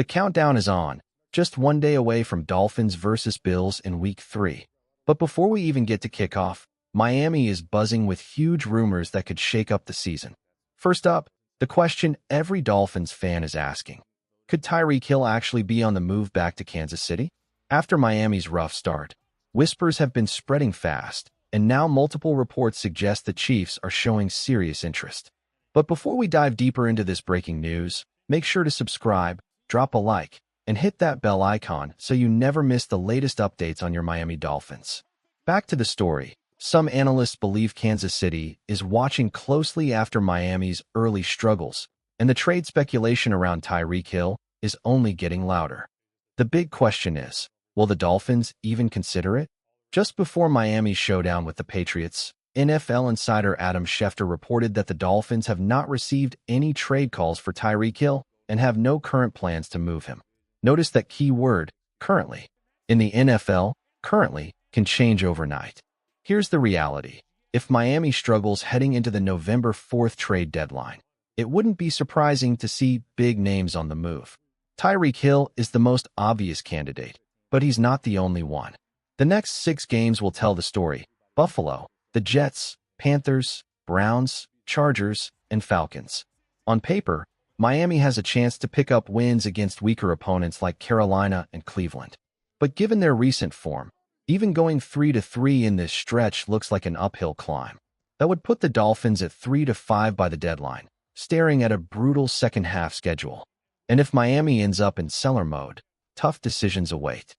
The countdown is on, just one day away from Dolphins versus Bills in Week 3. But before we even get to kickoff, Miami is buzzing with huge rumors that could shake up the season. First up, the question every Dolphins fan is asking. Could Tyreek Hill actually be on the move back to Kansas City? After Miami's rough start, whispers have been spreading fast, and now multiple reports suggest the Chiefs are showing serious interest. But before we dive deeper into this breaking news, make sure to subscribe, drop a like, and hit that bell icon so you never miss the latest updates on your Miami Dolphins. Back to the story. Some analysts believe Kansas City is watching closely after Miami's early struggles, and the trade speculation around Tyreek Hill is only getting louder. The big question is, will the Dolphins even consider it? Just before Miami's showdown with the Patriots, NFL insider Adam Schefter reported that the Dolphins have not received any trade calls for Tyreek Hill and have no current plans to move him. Notice that key word, currently. In the NFL, currently can change overnight. Here's the reality. If Miami struggles heading into the November 4th trade deadline, it wouldn't be surprising to see big names on the move. Tyreek Hill is the most obvious candidate, but he's not the only one. The next 6 games will tell the story. Buffalo, the Jets, Panthers, Browns, Chargers, and Falcons. On paper, Miami has a chance to pick up wins against weaker opponents like Carolina and Cleveland. But given their recent form, even going 3-3 in this stretch looks like an uphill climb. That would put the Dolphins at 3-5 by the deadline, staring at a brutal second-half schedule. And if Miami ends up in seller mode, tough decisions await.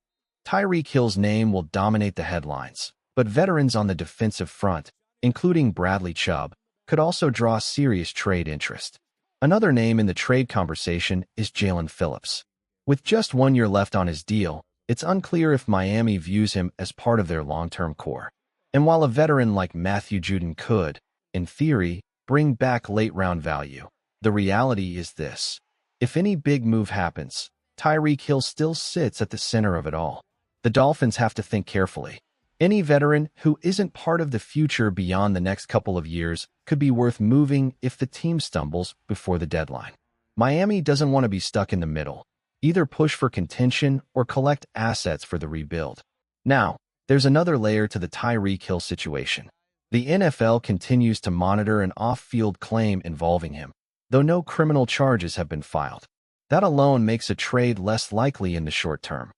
Tyreek Hill's name will dominate the headlines, but veterans on the defensive front, including Bradley Chubb, could also draw serious trade interest. Another name in the trade conversation is Jalen Phillips. With just 1 year left on his deal, it's unclear if Miami views him as part of their long-term core. And while a veteran like Matthew Judon could, in theory, bring back late-round value, the reality is this. If any big move happens, Tyreek Hill still sits at the center of it all. The Dolphins have to think carefully. Any veteran who isn't part of the future beyond the next couple of years could be worth moving if the team stumbles before the deadline. Miami doesn't want to be stuck in the middle. Either push for contention or collect assets for the rebuild. Now, there's another layer to the Tyreek Hill situation. The NFL continues to monitor an off-field claim involving him, though no criminal charges have been filed. That alone makes a trade less likely in the short term.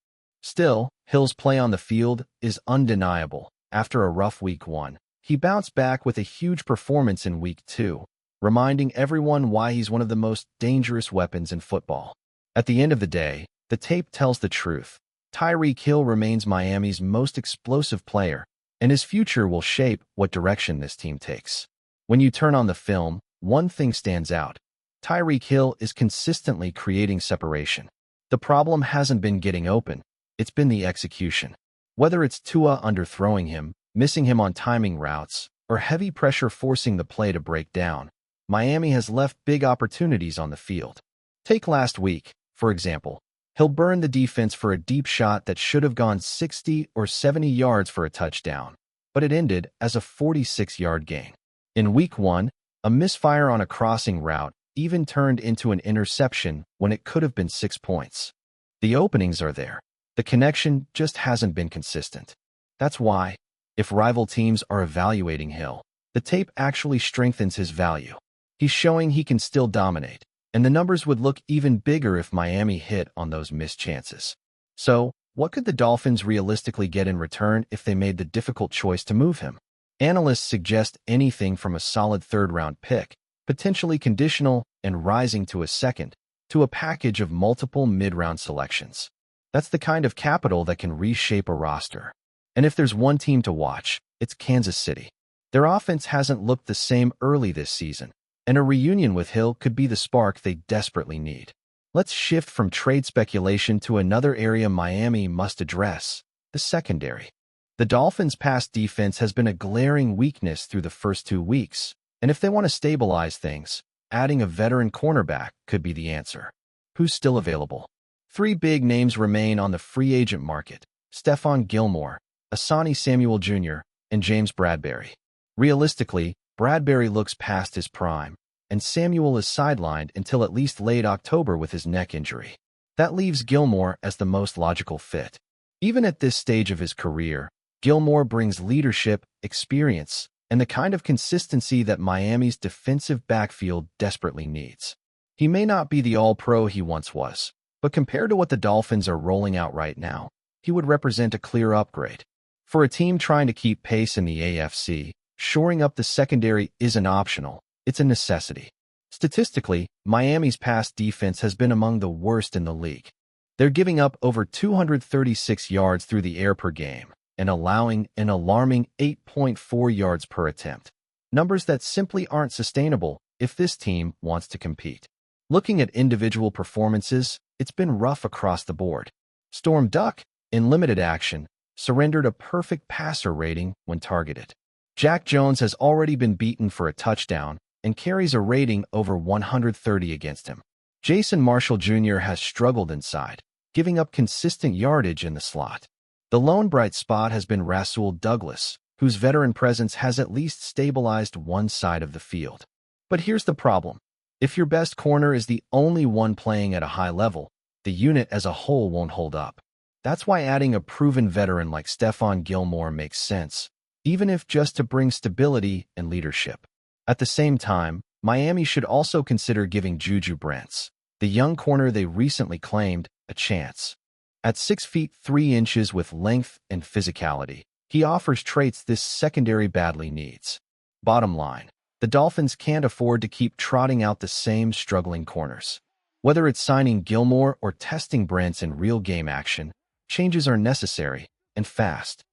Still, Hill's play on the field is undeniable. After a rough Week 1, he bounced back with a huge performance in Week 2, reminding everyone why he's one of the most dangerous weapons in football. At the end of the day, the tape tells the truth. Tyreek Hill remains Miami's most explosive player, and his future will shape what direction this team takes. When you turn on the film, one thing stands out. Tyreek Hill is consistently creating separation. The problem hasn't been getting open. It's been the execution. Whether it's Tua underthrowing him, missing him on timing routes, or heavy pressure forcing the play to break down, Miami has left big opportunities on the field. Take last week, for example. Hill burned the defense for a deep shot that should have gone 60 or 70 yards for a touchdown, but it ended as a 46-yard gain. In Week 1, a misfire on a crossing route even turned into an interception when it could have been 6 points. The openings are there. The connection just hasn't been consistent. That's why, if rival teams are evaluating Hill, the tape actually strengthens his value. He's showing he can still dominate, and the numbers would look even bigger if Miami hit on those missed chances. So, what could the Dolphins realistically get in return if they made the difficult choice to move him? Analysts suggest anything from a solid third-round pick, potentially conditional and rising to a second, to a package of multiple mid-round selections. That's the kind of capital that can reshape a roster. And if there's one team to watch, it's Kansas City. Their offense hasn't looked the same early this season, and a reunion with Hill could be the spark they desperately need. Let's shift from trade speculation to another area Miami must address, the secondary. The Dolphins' pass defense has been a glaring weakness through the first 2 weeks, and if they want to stabilize things, adding a veteran cornerback could be the answer. Who's still available? 3 big names remain on the free agent market: Stephon Gilmore, Asani Samuel Jr., and James Bradberry. Realistically, Bradberry looks past his prime, and Samuel is sidelined until at least late October with his neck injury. That leaves Gilmore as the most logical fit. Even at this stage of his career, Gilmore brings leadership, experience, and the kind of consistency that Miami's defensive backfield desperately needs. He may not be the all-pro he once was, but compared to what the Dolphins are rolling out right now, he would represent a clear upgrade. For a team trying to keep pace in the AFC, shoring up the secondary isn't optional, it's a necessity. Statistically, Miami's pass defense has been among the worst in the league. They're giving up over 236 yards through the air per game and allowing an alarming 8.4 yards per attempt. Numbers that simply aren't sustainable if this team wants to compete. Looking at individual performances, it's been rough across the board. Storm Duck, in limited action, surrendered a perfect passer rating when targeted. Jack Jones has already been beaten for a touchdown and carries a rating over 130 against him. Jason Marshall Jr. has struggled inside, giving up consistent yardage in the slot. The lone bright spot has been Rasul Douglas, whose veteran presence has at least stabilized one side of the field. But here's the problem. If your best corner is the only one playing at a high level, the unit as a whole won't hold up. That's why adding a proven veteran like Stephon Gilmore makes sense, even if just to bring stability and leadership. At the same time, Miami should also consider giving Juju Brents, the young corner they recently claimed, a chance. At 6 feet 3 inches with length and physicality, he offers traits this secondary badly needs. Bottom line, the Dolphins can't afford to keep trotting out the same struggling corners. Whether it's signing Gilmore or testing Brents in real game action, changes are necessary and fast.